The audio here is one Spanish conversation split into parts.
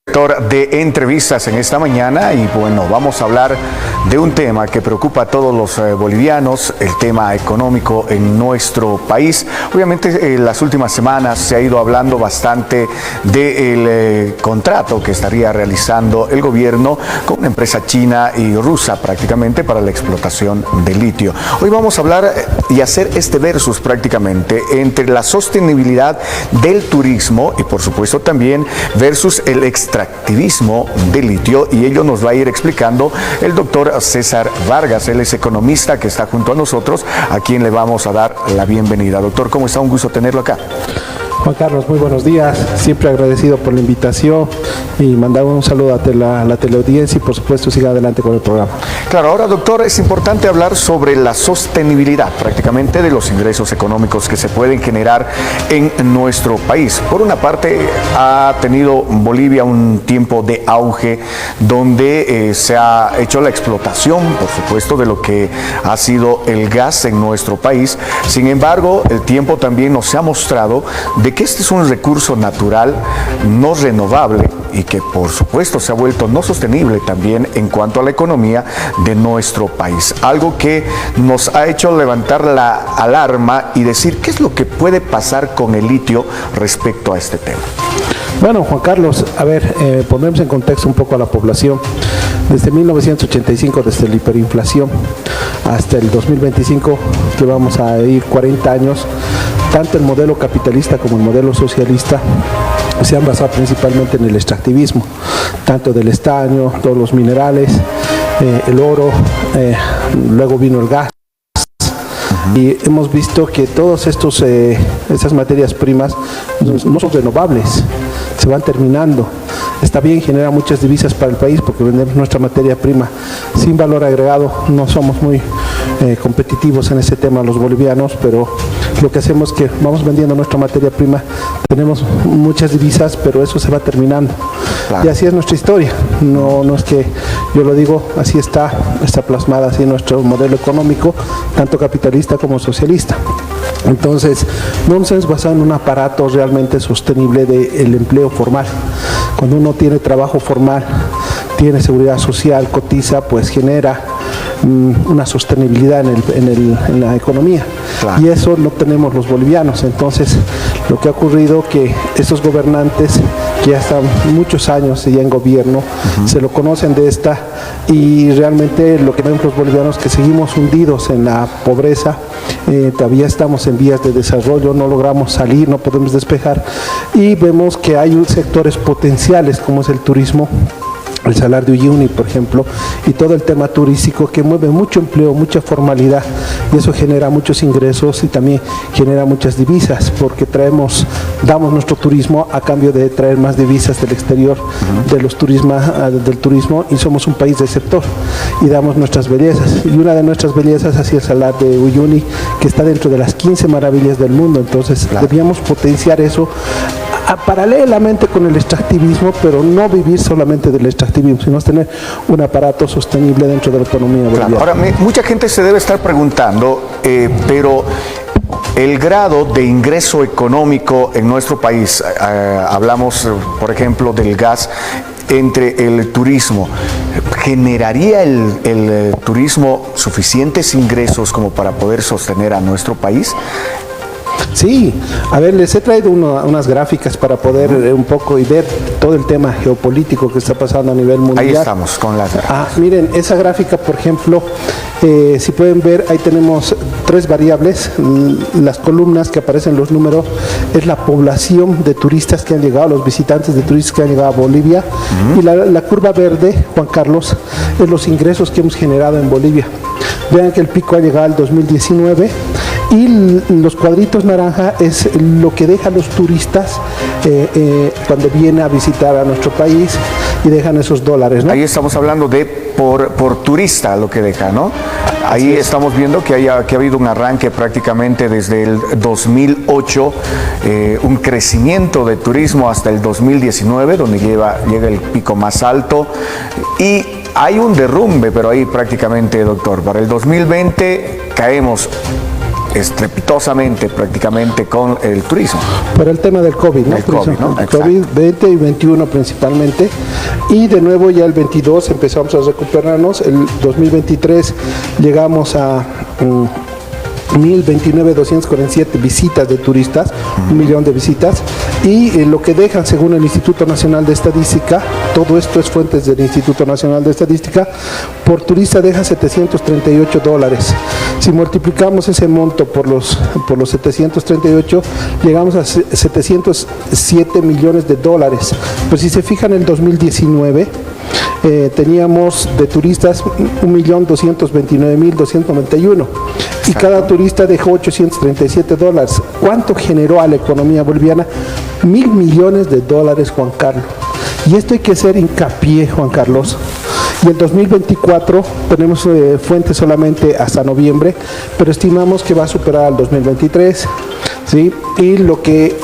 De entrevistas en esta mañana y bueno, vamos a hablar de un tema que preocupa a todos los bolivianos, el tema económico en nuestro país. Obviamente las últimas semanas se ha ido hablando bastante del contrato que estaría realizando el gobierno con una empresa china y rusa prácticamente para la explotación de litio. Hoy vamos a hablar y hacer este versus prácticamente entre la sostenibilidad del turismo y por supuesto también versus el extractivismo de litio, y ello nos va a ir explicando el doctor César Vargas. Él es economista que está junto a nosotros, a quien le vamos a dar la bienvenida. Doctor, ¿cómo está? Un gusto tenerlo acá. Juan Carlos, muy buenos días, siempre agradecido por la invitación y mandar un saludo a la teleaudiencia y por supuesto siga adelante con el programa. Claro, ahora doctor, es importante hablar sobre la sostenibilidad prácticamente de los ingresos económicos que se pueden generar en nuestro país. Por una parte, ha tenido Bolivia un tiempo de auge donde se ha hecho la explotación, por supuesto, de lo que ha sido el gas en nuestro país. Sin embargo, el tiempo también nos ha mostrado de que este es un recurso natural no renovable y que por supuesto se ha vuelto no sostenible también en cuanto a la economía de nuestro país. Algo que nos ha hecho levantar la alarma y decir qué es lo que puede pasar con el litio respecto a este tema. Bueno, Juan Carlos, a ver, ponemos en contexto un poco a la población. Desde 1985, desde la hiperinflación, hasta el 2025, que vamos a ir 40 años, tanto el modelo capitalista como el modelo socialista se han basado principalmente en el extractivismo, tanto del estaño, todos los minerales, el oro, luego vino el gas. Y hemos visto que todas estas materias primas no son renovables, se van terminando. Está bien, genera muchas divisas para el país porque vendemos nuestra materia prima sin valor agregado. No somos muy competitivos en ese tema los bolivianos, pero lo que hacemos es que vamos vendiendo nuestra materia prima, tenemos muchas divisas, pero eso se va terminando. Claro. Y así es nuestra historia, no es que yo lo digo, así está plasmada así nuestro modelo económico, tanto capitalista como socialista. Entonces, no nos hemos basado en un aparato realmente sostenible del empleo formal. Cuando uno tiene trabajo formal, tiene seguridad social, cotiza, pues genera una sostenibilidad en la economía. Claro. Y eso no tenemos los bolivianos. Entonces, lo que ha ocurrido que estos gobernantes que ya están muchos años ya en gobierno, se lo conocen de esta, y realmente lo que vemos los bolivianos que seguimos hundidos en la pobreza, todavía estamos en vías de desarrollo, no logramos salir, no podemos despejar, y vemos que hay sectores potenciales como es el turismo, el Salar de Uyuni, por ejemplo, y todo el tema turístico que mueve mucho empleo, mucha formalidad, y eso genera muchos ingresos y también genera muchas divisas, porque damos nuestro turismo a cambio de traer más divisas del exterior, del turismo, y somos un país del sector, y damos nuestras bellezas, y una de nuestras bellezas así el Salar de Uyuni, que está dentro de las 15 maravillas del mundo. Entonces debíamos potenciar eso paralelamente con el extractivismo, pero no vivir solamente del extractivismo, sino tener un aparato sostenible dentro de la economía boliviana. Ahora, mucha gente se debe estar preguntando, pero el grado de ingreso económico en nuestro país, hablamos, por ejemplo, del gas, entre el turismo, ¿generaría el turismo suficientes ingresos como para poder sostener a nuestro país? Sí, a ver, les he traído unas gráficas para poder un poco y ver todo el tema geopolítico que está pasando a nivel mundial. Ahí estamos con las gráficas. Miren, esa gráfica, por ejemplo, si pueden ver, ahí tenemos tres variables. Las columnas que aparecen los números es la población de turistas que han llegado, los visitantes de turistas que han llegado a Bolivia. Y la curva verde, Juan Carlos, es los ingresos que hemos generado en Bolivia. Vean que el pico ha llegado al 2019 y los cuadritos naranja es lo que dejan los turistas cuando vienen a visitar a nuestro país y dejan esos dólares, ¿no? Ahí estamos hablando de por turista lo que deja, ¿no? Ahí estamos viendo que ha habido un arranque prácticamente desde el 2008, un crecimiento de turismo hasta el 2019, donde llega el pico más alto, y hay un derrumbe, pero ahí prácticamente, doctor, para el 2020 caemos estrepitosamente prácticamente con el turismo. Por el tema del COVID, ¿no? El COVID, ¿no? COVID-20 y 21 principalmente. Y de nuevo ya el 22 empezamos a recuperarnos. El 2023 llegamos a 1.029.247 visitas de turistas, 1.000.000 de visitas, y lo que dejan según el Instituto Nacional de Estadística, todo esto es fuentes del Instituto Nacional de Estadística, por turista deja $738. Si multiplicamos ese monto por los 738, llegamos a 707 millones de dólares. Pero si se fijan en el 2019, teníamos de turistas 1.229.291 y cada turista dejó $837. ¿Cuánto generó a la economía boliviana? 1.000 millones de dólares, Juan Carlos. Y esto hay que hacer hincapié, Juan Carlos. Y el 2024 tenemos fuentes solamente hasta noviembre, pero estimamos que va a superar al 2023. ¿Sí? Y lo que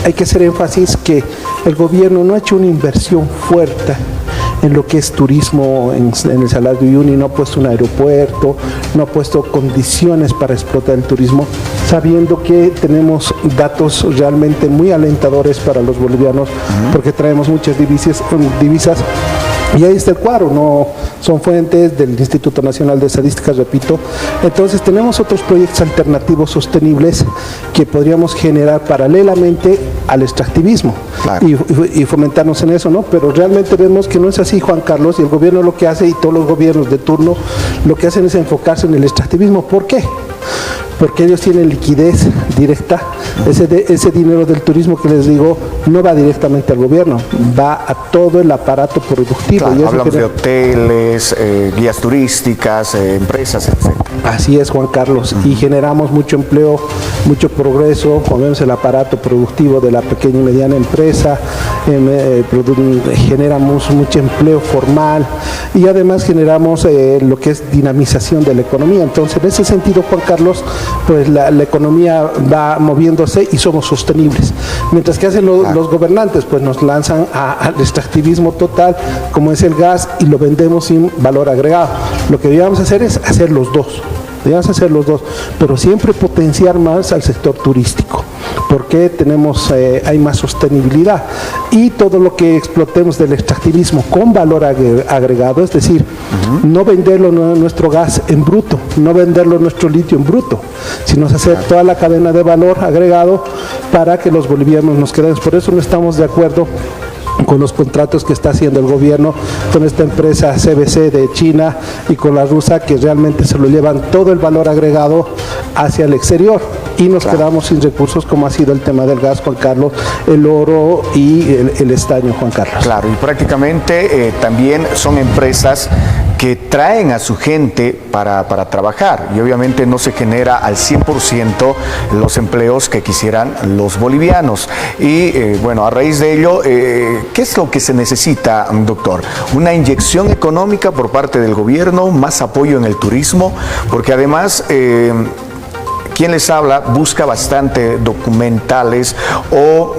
hay que hacer énfasis que el gobierno no ha hecho una inversión fuerte en lo que es turismo en el Salar de Uyuni, no ha puesto un aeropuerto, no ha puesto condiciones para explotar el turismo, sabiendo que tenemos datos realmente muy alentadores para los bolivianos, porque traemos muchas divisas. Y ahí está el cuadro, no son fuentes del Instituto Nacional de Estadística, repito. Entonces tenemos otros proyectos alternativos sostenibles que podríamos generar paralelamente al extractivismo, claro, y fomentarnos en eso, ¿no? Pero realmente vemos que no es así, Juan Carlos, y el gobierno lo que hace, y todos los gobiernos de turno, lo que hacen es enfocarse en el extractivismo. ¿Por qué? Porque ellos tienen liquidez directa. Ese dinero del turismo que les digo no va directamente al gobierno, va a todo el aparato productivo. Claro, y hablamos de hoteles, guías turísticas, empresas, etc. Así es, Juan Carlos, y generamos mucho empleo, mucho progreso, ponemos el aparato productivo de la pequeña y mediana empresa, generamos mucho empleo formal y además generamos lo que es dinamización de la economía. Entonces, en ese sentido, Juan Carlos, pues la economía va moviéndose y somos sostenibles. Mientras que hacen los gobernantes, pues nos lanzan al extractivismo total, como es el gas, y lo vendemos sin valor agregado. Lo que debíamos hacer es hacer los dos. Debemos hacer los dos, pero siempre potenciar más al sector turístico, porque hay más sostenibilidad, y todo lo que explotemos del extractivismo con valor agregado, es decir, no venderlo nuestro gas en bruto, no venderlo nuestro litio en bruto, sino hacer toda la cadena de valor agregado para que los bolivianos nos quedemos. Por eso no estamos de acuerdo con los contratos que está haciendo el gobierno con esta empresa CBC de China y con la rusa, que realmente se lo llevan todo el valor agregado hacia el exterior y nos quedamos sin recursos, como ha sido el tema del gas, Juan Carlos, el oro y el estaño, Juan Carlos. Claro, y prácticamente también son empresas que traen a su gente para trabajar, y obviamente no se genera al 100% los empleos que quisieran los bolivianos. Y bueno, a raíz de ello, ¿qué es lo que se necesita, doctor? Una inyección económica por parte del gobierno, más apoyo en el turismo, porque además quien les habla busca bastante documentales o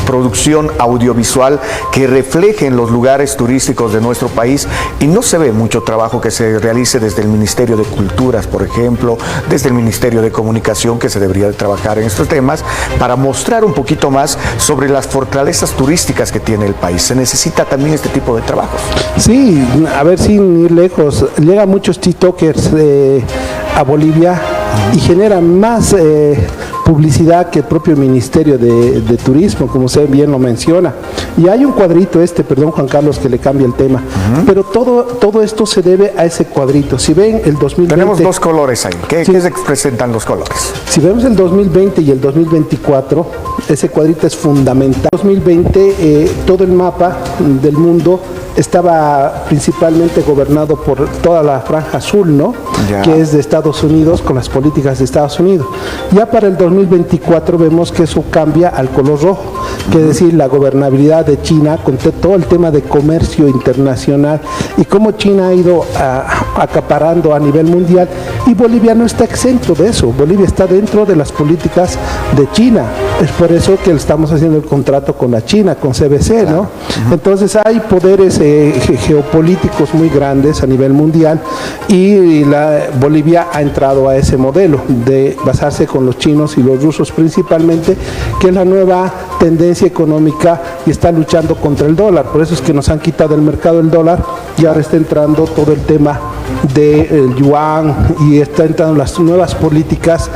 producción audiovisual que reflejen los lugares turísticos de nuestro país, y no se ve mucho trabajo que se realice desde el Ministerio de Culturas, por ejemplo, desde el Ministerio de Comunicación, que se debería de trabajar en estos temas para mostrar un poquito más sobre las fortalezas turísticas que tiene el país. Se necesita también este tipo de trabajos. Sí, a ver, sin ir lejos, llegan muchos tiktokers a Bolivia y generan más publicidad que el propio Ministerio de Turismo, como usted bien lo menciona. Y hay un cuadrito perdón, Juan Carlos, que le cambia el tema, pero todo esto se debe a ese cuadrito. Si ven el 2020... Tenemos dos colores ahí. ¿Qué se presentan los colores? Si vemos el 2020 y el 2024, ese cuadrito es fundamental. 2020, todo el mapa del mundo estaba principalmente gobernado por toda la franja azul, ¿no? Que es de Estados Unidos, con las políticas de Estados Unidos. Ya para el 2024 vemos que eso cambia al color rojo, que es decir, la gobernabilidad de China con todo el tema de comercio internacional y cómo China ha ido acaparando a nivel mundial, y Bolivia no está exento de eso. Bolivia está dentro de las políticas de China. Es por eso que estamos haciendo el contrato con la China, con CBC, ¿no? Entonces hay poderes geopolíticos muy grandes a nivel mundial y Bolivia ha entrado a ese modelo de basarse con los chinos y los rusos principalmente, que es la nueva tendencia económica y está luchando contra el dólar. Por eso es que nos han quitado del mercado el dólar y ahora está entrando todo el tema del yuan y está entrando las nuevas políticas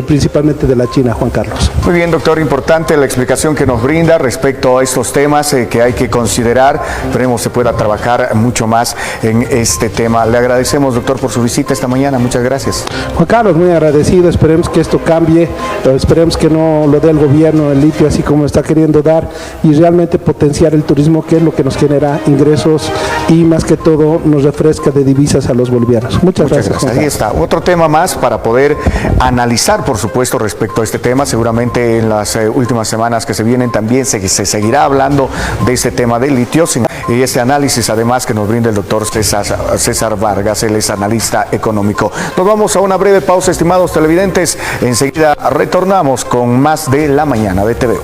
principalmente de la China, Juan Carlos. Muy bien, doctor, importante la explicación que nos brinda respecto a estos temas que hay que considerar. Esperemos se pueda trabajar mucho más en este tema. Le agradecemos, doctor, por su visita esta mañana. Muchas gracias. Juan Carlos, muy agradecido. Esperemos que esto cambie, esperemos que no lo dé el gobierno el litio así como está queriendo dar y realmente potenciar el turismo, que es lo que nos genera ingresos y más que todo nos refresca de divisas a los bolivianos. Muchas gracias. Juan Carlos. Ahí está, otro tema más para poder analizar, por supuesto, respecto a este tema. Seguramente en las últimas semanas que se vienen también se seguirá hablando de este tema del litio y este análisis además que nos brinda el doctor César Vargas, él es analista económico. Nos vamos a una breve pausa, estimados televidentes. Enseguida retornamos con más de La Mañana de TVU.